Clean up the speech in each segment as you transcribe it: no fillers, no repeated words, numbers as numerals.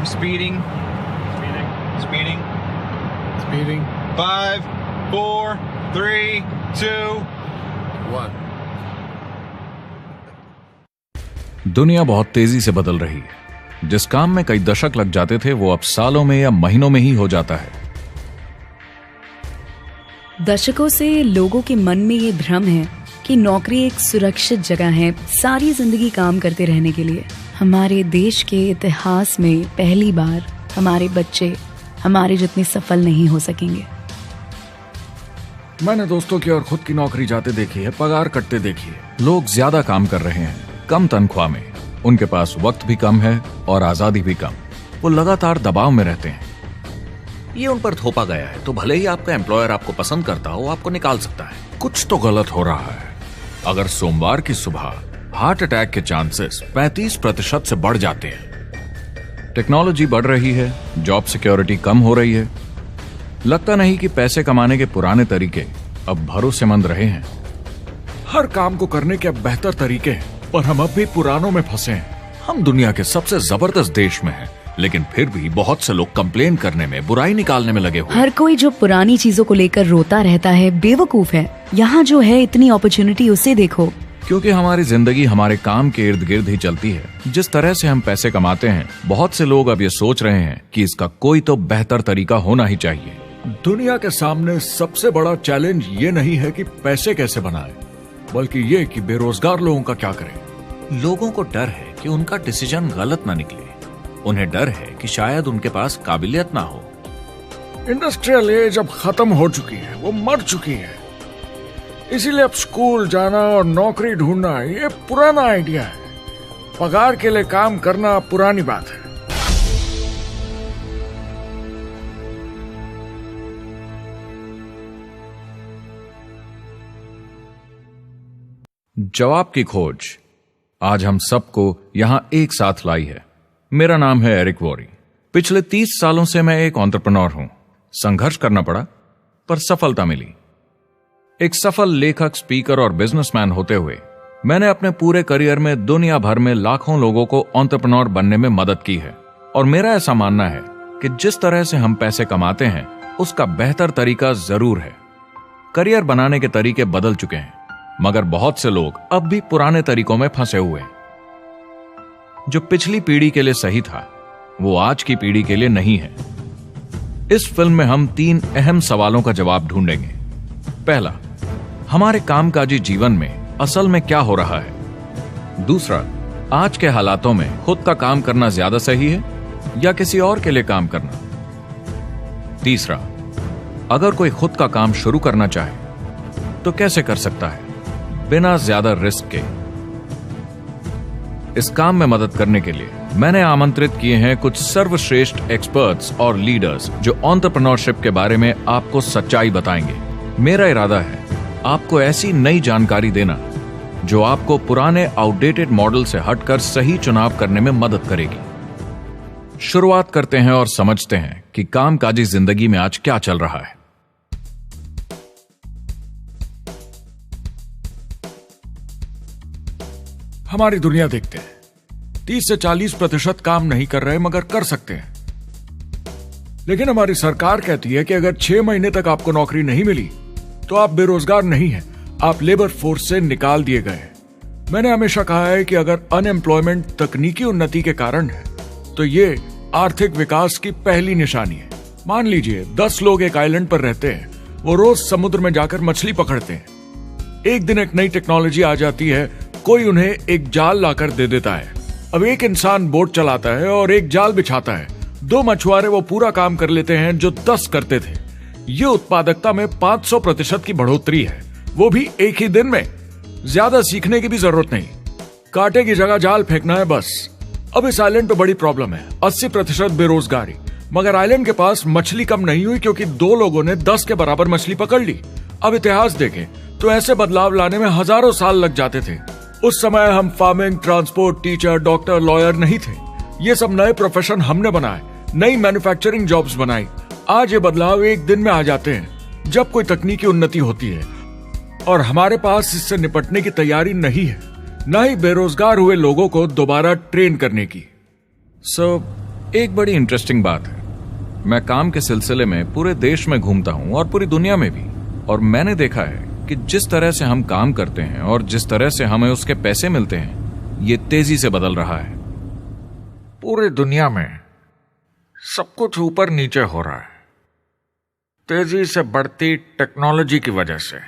Speeding. Speeding. Speeding. 5, 4, 3, 2, 1. दुनिया बहुत तेजी से बदल रही है। जिस काम में कई दशक लग जाते थे वो अब सालों में या महीनों में ही हो जाता है। दशकों से लोगों के मन में ये भ्रम है कि नौकरी एक सुरक्षित जगह है सारी जिंदगी काम करते रहने के लिए। हमारे देश के इतिहास में पहली बार हमारे बच्चे हमारे जितने सफल नहीं हो सकेंगे। मैंने दोस्तों की और खुद की नौकरी जाते देखी है, पगार कटते देखी है। लोग ज्यादा काम कर रहे हैं कम तनख्वाह में, उनके पास वक्त भी कम है और आजादी भी कम। वो लगातार दबाव में रहते हैं। ये उन पर थोपा गया है तो भले ही आपका एम्प्लॉयर आपको पसंद करता हो, आपको निकाल सकता है। कुछ तो गलत हो रहा है। अगर सोमवार की सुबह हार्ट अटैक के चांसेस 35% से बढ़ जाते हैं। टेक्नोलॉजी बढ़ रही है, जॉब सिक्योरिटी कम हो रही है। लगता नहीं कि पैसे कमाने के पुराने तरीके अब भरोसेमंद रहे हैं। हर काम को करने के अब बेहतर तरीके हैं, पर हम अब भी पुरानों में फंसे हैं। हम दुनिया के सबसे जबरदस्त देश में हैं, लेकिन फिर भी बहुत से लोग कंप्लेन करने में, बुराई निकालने में लगे हुए। हर कोई जो पुरानी चीजों को लेकर रोता रहता है बेवकूफ है। यहाँ जो है इतनी अपॉर्चुनिटी उसे देखो। क्योंकि हमारी जिंदगी हमारे काम के इर्द गिर्द ही चलती है। जिस तरह से हम पैसे कमाते हैं, बहुत से लोग अब ये सोच रहे हैं कि इसका कोई तो बेहतर तरीका होना ही चाहिए। दुनिया के सामने सबसे बड़ा चैलेंज ये नहीं है कि पैसे कैसे बनाएं, बल्कि ये कि बेरोजगार लोगों का क्या करें। लोगों को डर है कि उनका डिसीजन गलत ना निकले। उन्हें डर है कि शायद उनके पास काबिलियत ना हो। इंडस्ट्रियल एज अब खत्म हो चुकी है, वो मर चुकी है। इसीलिए अब स्कूल जाना और नौकरी ढूंढना ये पुराना आइडिया है। पगार के लिए काम करना पुरानी बात है। जवाब की खोज आज हम सबको यहां एक साथ लाई है। मेरा नाम है एरिक वॉरी। पिछले 30 सालों से मैं एक एंटरप्रेन्योर हूं। संघर्ष करना पड़ा, पर सफलता मिली। एक सफल लेखक, स्पीकर और बिजनेसमैन होते हुए मैंने अपने पूरे करियर में दुनिया भर में लाखों लोगों को एंटरप्रेन्योर बनने में मदद की है। और मेरा ऐसा मानना है कि जिस तरह से हम पैसे कमाते हैं उसका बेहतर तरीका जरूर है। करियर बनाने के तरीके बदल चुके हैं, मगर बहुत से लोग अब भी पुराने तरीकों में फंसे हुए हैं। जो पिछली पीढ़ी के लिए सही था वो आज की पीढ़ी के लिए नहीं है। इस फिल्म में हम 3 अहम सवालों का जवाब ढूंढेंगे। पहला, हमारे कामकाजी जीवन में असल में क्या हो रहा है। दूसरा, आज के हालातों में खुद का काम करना ज्यादा सही है या किसी और के लिए काम करना। तीसरा, अगर कोई खुद का काम शुरू करना चाहे तो कैसे कर सकता है बिना ज्यादा रिस्क के। इस काम में मदद करने के लिए मैंने आमंत्रित किए हैं कुछ सर्वश्रेष्ठ एक्सपर्ट्स और लीडर्स जो एंटरप्रेन्योरशिप के बारे में आपको सच्चाई बताएंगे। मेरा इरादा है आपको ऐसी नई जानकारी देना जो आपको पुराने आउटडेटेड मॉडल से हटकर सही चुनाव करने में मदद करेगी। शुरुआत करते हैं और समझते हैं कि कामकाजी जिंदगी में आज क्या चल रहा है। हमारी दुनिया देखते हैं, 30 से 40% काम नहीं कर रहे मगर कर सकते हैं। लेकिन हमारी सरकार कहती है कि अगर 6 महीने तक आपको नौकरी नहीं मिली तो आप बेरोजगार नहीं हैं, आप लेबर फोर्स से निकाल दिए गए हैं। मैंने हमेशा कहा है कि अगर अनएम्प्लॉयमेंट तकनीकी उन्नति के कारण है तो ये आर्थिक विकास की पहली निशानी है। मान लीजिए 10 लोग एक आइलैंड पर रहते हैं, वो रोज समुद्र में जाकर मछली पकड़ते हैं। एक दिन एक नई टेक्नोलॉजी आ जाती है, कोई उन्हें एक जाल लाकर दे देता है। अब एक इंसान बोट चलाता है और एक जाल बिछाता है। 2 मछुआरे वो पूरा काम कर लेते हैं जो 10 करते थे। ये उत्पादकता में 500% की बढ़ोतरी है, वो भी एक ही दिन में। ज्यादा सीखने की भी जरूरत नहीं, कांटे की जगह जाल फेंकना है बस। अब इस आइलैंड पे बड़ी प्रॉब्लम है, 80% बेरोजगारी। मगर आइलैंड के पास मछली कम नहीं हुई क्योंकि 2 लोगों ने 10 के बराबर मछली पकड़ ली। अब इतिहास देखें तो ऐसे बदलाव लाने में हजारों साल लग जाते थे। उस समय हम farming, transport, teacher, doctor, lawyer नहीं थे। ये सब नए प्रोफेशन हमने बनाए, नई मैन्युफैक्चरिंग जॉब्स बनाई। आज ये बदलाव एक दिन में आ जाते हैं जब कोई तकनीकी उन्नति होती है, और हमारे पास इससे निपटने की तैयारी नहीं है, न ही बेरोजगार हुए लोगों को दोबारा ट्रेन करने की। एक बड़ी इंटरेस्टिंग बात है, मैं काम के सिलसिले में पूरे देश में घूमता हूं और पूरी दुनिया में भी, और मैंने देखा है कि जिस तरह से हम काम करते हैं और जिस तरह से हमें उसके पैसे मिलते हैं, ये तेजी से बदल रहा है। पूरी दुनिया में सब कुछ ऊपर नीचे हो रहा है, तेजी से बढ़ती टेक्नोलॉजी की वजह से।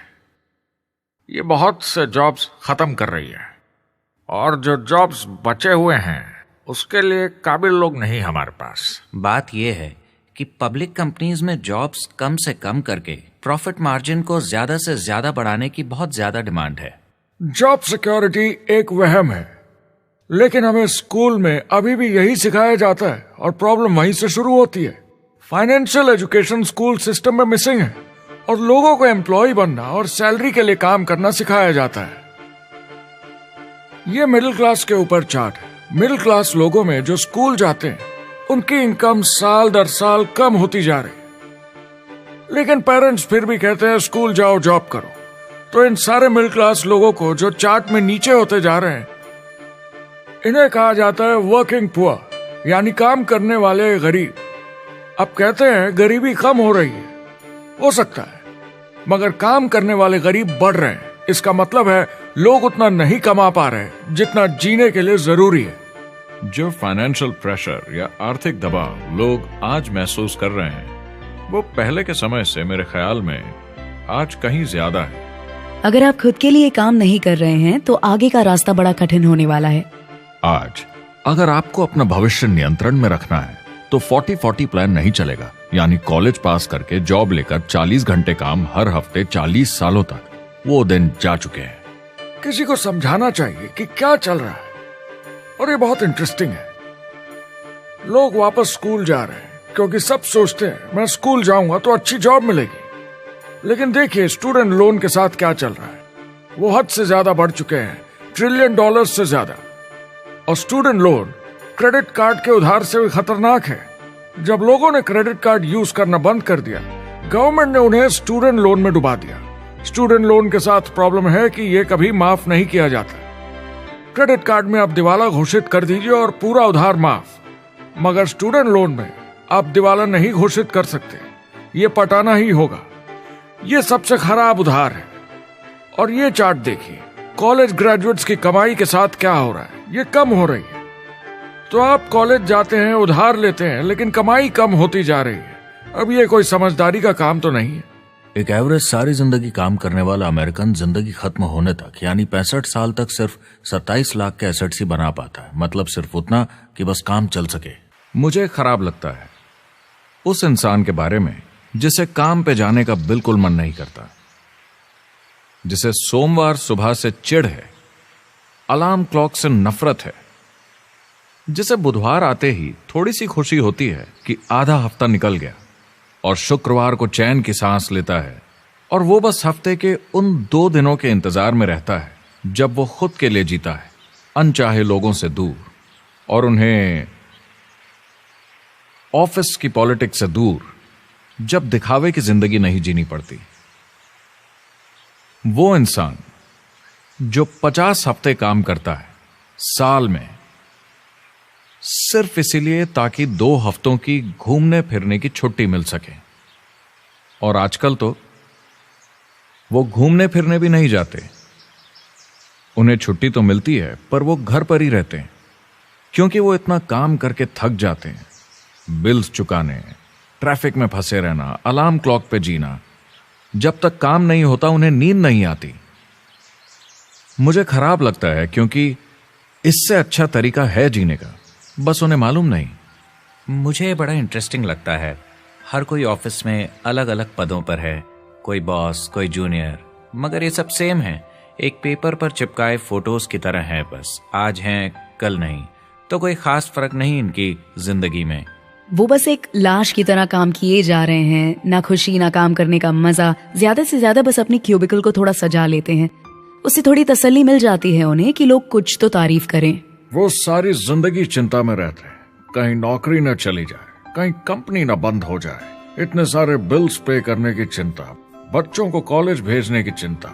ये बहुत से जॉब्स खत्म कर रही है, और जो जॉब्स बचे हुए हैं उसके लिए काबिल लोग नहीं हमारे पास। बात यह है कि पब्लिक कंपनीज में जॉब्स कम से कम करके प्रॉफिट मार्जिन को ज्यादा से ज्यादा बढ़ाने की बहुत ज्यादा डिमांड है। जॉब सिक्योरिटी एक वहम है, लेकिन हमें स्कूल में अभी भी यही सिखाया जाता है और प्रॉब्लम वहीं से शुरू होती है। फाइनेंशियल एजुकेशन स्कूल सिस्टम में मिसिंग है और लोगों को एम्प्लॉय बनना और सैलरी के लिए काम करना सिखाया जाता है। ये मिडिल क्लास के ऊपर चार्ट है। मिडिल क्लास लोगों में जो स्कूल जाते हैं उनकी इनकम साल दर साल कम होती जा रही है, लेकिन पेरेंट्स फिर भी कहते हैं स्कूल जाओ, जॉब करो। तो इन सारे मिडिल क्लास लोगों को जो चार्ट में नीचे होते जा रहे हैं, इन्हें कहा जाता है वर्किंग पुअर, यानी काम करने वाले गरीब। अब कहते हैं गरीबी कम हो रही है, हो सकता है, मगर काम करने वाले गरीब बढ़ रहे हैं। इसका मतलब है लोग उतना नहीं कमा पा रहे जितना जीने के लिए जरूरी है। जो फाइनेंशियल प्रेशर या आर्थिक दबाव लोग आज महसूस कर रहे हैं, वो पहले के समय से मेरे ख्याल में आज कहीं ज्यादा है। अगर आप खुद के लिए काम नहीं कर रहे हैं तो आगे का रास्ता बड़ा कठिन होने वाला है। आज अगर आपको अपना भविष्य नियंत्रण में रखना है तो 40-40 प्लान नहीं चलेगा, यानी कॉलेज पास करके जॉब लेकर 40 घंटे काम हर हफ्ते 40 सालों तक, वो दिन जा चुके हैं। किसी को समझाना चाहिए कि क्या चल रहा है, और ये बहुत इंटरेस्टिंग है। लोग वापस स्कूल जा रहे हैं क्योंकि सब सोचते हैं मैं स्कूल जाऊंगा तो अच्छी जॉब मिलेगी। लेकिन देखिए स्टूडेंट लोन के साथ क्या चल रहा है, वो हद से ज्यादा बढ़ चुके हैं, $1 ट्रिलियन से ज्यादा। और स्टूडेंट लोन क्रेडिट कार्ड के उधार से भी खतरनाक है। जब लोगों ने क्रेडिट कार्ड यूज करना बंद कर दिया, गवर्नमेंट ने उन्हें स्टूडेंट लोन में डुबा दिया। स्टूडेंट लोन के साथ प्रॉब्लम है कि ये कभी माफ नहीं किया जाता। क्रेडिट कार्ड में आप दिवाला घोषित कर दीजिए और पूरा उधार माफ, मगर स्टूडेंट लोन में आप दिवाला नहीं घोषित कर सकते, ये पटाना ही होगा। ये सबसे खराब उधार है। और ये चार्ट देखिए, कॉलेज ग्रेजुएट्स की कमाई के साथ क्या हो रहा है, ये कम हो रही है। तो आप कॉलेज जाते हैं, उधार लेते हैं, लेकिन कमाई कम होती जा रही है। अब ये कोई समझदारी का काम तो नहीं है। एक एवरेज सारी जिंदगी काम करने वाला अमेरिकन जिंदगी खत्म होने तक, यानी 65 साल तक सिर्फ 27 लाख के एसेट्स ही बना पाता है। मतलब सिर्फ उतना कि बस काम चल सके। मुझे खराब लगता है उस इंसान के बारे में जिसे काम पे जाने का बिल्कुल मन नहीं करता, जिसे सोमवार सुबह से चिढ़ है, अलार्म क्लॉक से नफरत है, जिसे बुधवार आते ही थोड़ी सी खुशी होती है कि आधा हफ्ता निकल गया, और शुक्रवार को चैन की सांस लेता है, और वो बस हफ्ते के उन 2 दिनों के इंतजार में रहता है जब वो खुद के लिए जीता है, अनचाहे लोगों से दूर, और उन्हें ऑफिस की पॉलिटिक्स से दूर, जब दिखावे की जिंदगी नहीं जीनी पड़ती। वो इंसान जो 50 हफ्ते काम करता है साल में, सिर्फ इसीलिए ताकि 2 हफ्तों की घूमने फिरने की छुट्टी मिल सके। और आजकल तो वो घूमने फिरने भी नहीं जाते। उन्हें छुट्टी तो मिलती है पर वो घर पर ही रहते हैं, क्योंकि वो इतना काम करके थक जाते हैं। बिल्स चुकाने, ट्रैफिक में फंसे रहना, अलार्म क्लॉक पे जीना, जब तक काम नहीं होता उन्हें नींद नहीं आती। मुझे खराब लगता है क्योंकि इससे अच्छा तरीका है जीने का, बस उन्हें मालूम नहीं। मुझे बड़ा इंटरेस्टिंग लगता है, हर कोई ऑफिस में अलग अलग पदों पर है, कोई बॉस, कोई जूनियर, मगर ये सब सेम है, एक पेपर पर चिपकाए फोटोज की तरह है। बस आज हैं कल नहीं, तो कोई खास फर्क नहीं इनकी जिंदगी में। वो बस एक लाश की तरह काम किए जा रहे हैं, ना खुशी ना काम करने का मजा। ज्यादा से ज्यादा बस अपनी क्यूबिकल को थोड़ा सजा लेते हैं, उससे थोड़ी तसल्ली मिल जाती है उन्हें कि लोग कुछ तो तारीफ करें। वो सारी जिंदगी चिंता में रहते हैं, कहीं नौकरी न चली जाए, कहीं कंपनी न बंद हो जाए, इतने सारे बिल्स पे करने की चिंता, बच्चों को कॉलेज भेजने की चिंता,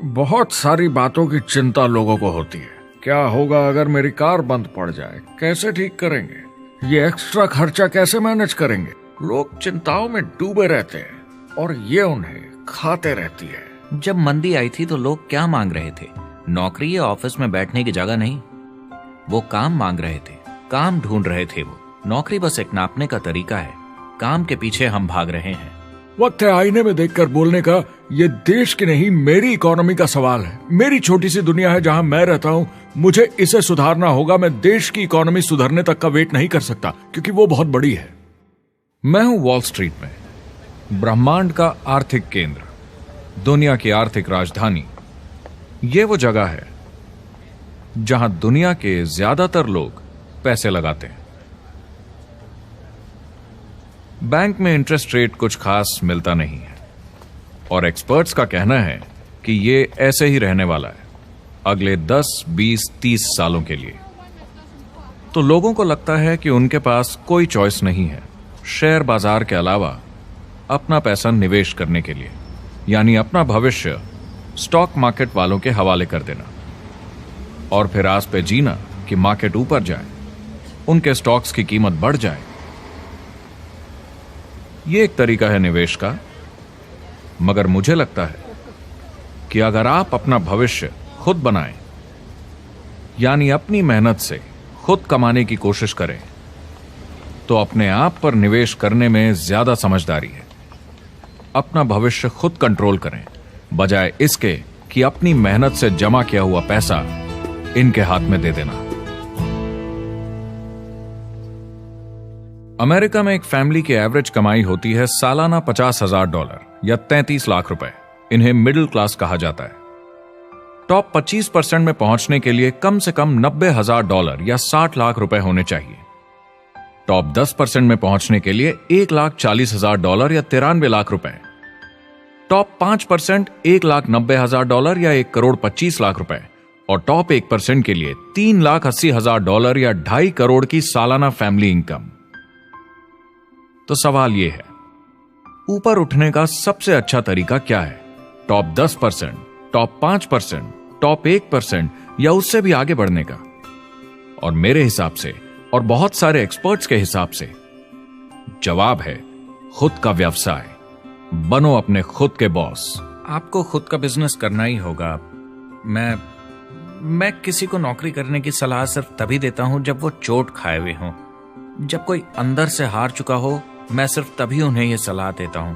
बहुत सारी बातों की चिंता लोगों को होती है। क्या होगा अगर मेरी कार बंद पड़ जाए, कैसे ठीक करेंगे, ये एक्स्ट्रा खर्चा कैसे मैनेज करेंगे? लोग चिंताओं में डूबे रहते हैं और ये उन्हें खाते रहती है। जब मंदी आई थी तो लोग क्या मांग रहे थे? नौकरी या ऑफिस में बैठने की जगह नहीं, वो काम मांग रहे थे, काम ढूंढ रहे थे। वो नौकरी बस एक नापने का तरीका है, काम के पीछे हम भाग रहे हैं। वक्त है आईने में देखकर बोलने का। ये देश की नहीं, मेरी इकोनॉमी का सवाल है। मेरी छोटी सी दुनिया है जहां मैं रहता हूं, मुझे इसे सुधारना होगा। मैं देश की इकोनॉमी सुधरने तक का वेट नहीं कर सकता क्योंकि वो बहुत बड़ी है। मैं हूं वॉल स्ट्रीट में, ब्रह्मांड का आर्थिक केंद्र, दुनिया की आर्थिक राजधानी। ये वो जगह है जहां दुनिया के ज्यादातर लोग पैसे लगाते हैं। बैंक में इंटरेस्ट रेट कुछ खास मिलता नहीं है और एक्सपर्ट्स का कहना है कि ये ऐसे ही रहने वाला है अगले 10, 20, 30 सालों के लिए। तो लोगों को लगता है कि उनके पास कोई चॉइस नहीं है शेयर बाजार के अलावा अपना पैसा निवेश करने के लिए, यानी अपना भविष्य स्टॉक मार्केट वालों के हवाले कर देना और फिर आस पे जीना कि मार्केट ऊपर जाए, उनके स्टॉक्स की कीमत बढ़ जाए। यह एक तरीका है निवेश का, मगर मुझे लगता है कि अगर आप अपना भविष्य खुद बनाएं, यानी अपनी मेहनत से खुद कमाने की कोशिश करें, तो अपने आप पर निवेश करने में ज्यादा समझदारी है। अपना भविष्य खुद कंट्रोल करें, बजाय इसके कि अपनी मेहनत से जमा किया हुआ पैसा इनके हाथ में दे देना। अमेरिका में एक फैमिली की एवरेज कमाई होती है सालाना $50,000 या 33 लाख रुपए। इन्हें मिडिल क्लास कहा जाता है। टॉप 25% में पहुंचने के लिए कम से कम $90,000 या 60 लाख रुपए होने चाहिए। टॉप 10% में पहुंचने के लिए $1,40,000 या 93 लाख रुपए। टॉप 5% $1,90,000 या 1,25 लाख रुपए और टॉप 1% के लिए $3,80,000 या 2.5 करोड़ की सालाना फैमिली इनकम। तो सवाल यह है, ऊपर उठने का सबसे अच्छा तरीका क्या है? टॉप 10%, टॉप 5%, टॉप 1% या उससे भी आगे बढ़ने का? और मेरे हिसाब से और बहुत सारे एक्सपर्ट्स के हिसाब से जवाब है खुद का व्यवसाय। बनो अपने खुद के बॉस। आपको खुद का बिजनेस करना ही होगा। मैं किसी को नौकरी करने की सलाह सिर्फ तभी देता हूं जब वो चोट खाए हुए हों। जब कोई अंदर से हार चुका हो, मैं सिर्फ तभी उन्हें यह सलाह देता हूं।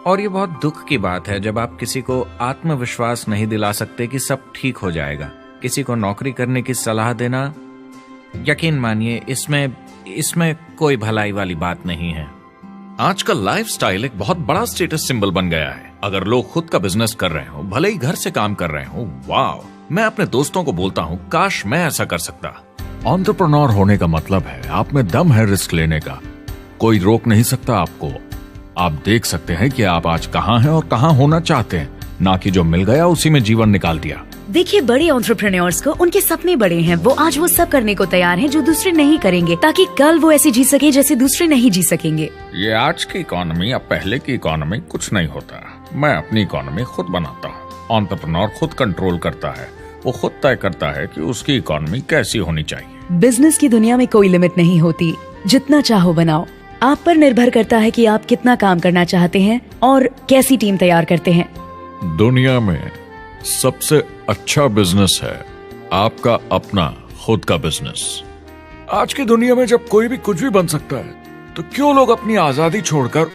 और ये बहुत दुख की बात है जब आप किसी को आत्मविश्वास नहीं दिला सकते कि सब ठीक हो जाएगा। किसी को नौकरी करने की सलाह देना, यकीन मानिए, इसमें कोई भलाई वाली बात नहीं है। आजकल लाइफस्टाइल एक बहुत बड़ा स्टेटस सिंबल बन गया है। अगर लोग खुद का बिजनेस कर रहे हो, भले ही घर से काम कर रहे हो, वाह! मैं अपने दोस्तों को बोलता हूं, काश मैं ऐसा कर सकता। एंटरप्रेन्योर होने का मतलब है आप में दम है रिस्क लेने का। कोई रोक नहीं सकता आपको। आप देख सकते हैं कि आप आज कहां हैं और कहां होना चाहते हैं, ना कि जो मिल गया उसी में जीवन निकाल दिया। देखिए, बड़े एंटरप्रेन्योर्स को उनके सपने बड़े हैं। वो आज वो सब करने को तैयार हैं जो दूसरे नहीं करेंगे, ताकि कल वो ऐसे जी सके जैसे दूसरे नहीं जी सकेंगे। ये आज की इकोनॉमी अब पहले की इकोनॉमी कुछ नहीं होता। मैं अपनी इकोनॉमी खुद बनाता हूँ। एंटरप्रेन्योर खुद कंट्रोल करता है। वो खुद तय करता है कि उसकी इकोनॉमी कैसी होनी चाहिए। बिजनेस की दुनिया में कोई लिमिट नहीं होती। जितना चाहो बनाओ। आप पर निर्भर करता है कि आप कितना काम करना चाहते हैं और कैसी टीम तैयार करते हैं। दुनिया में सबसे अच्छा बिजनेस है आपका अपना खुद का बिजनेस। आज की दुनिया में जब कोई भी कुछ भी बन सकता है, तो क्यों लोग अपनी आजादी छोड़कर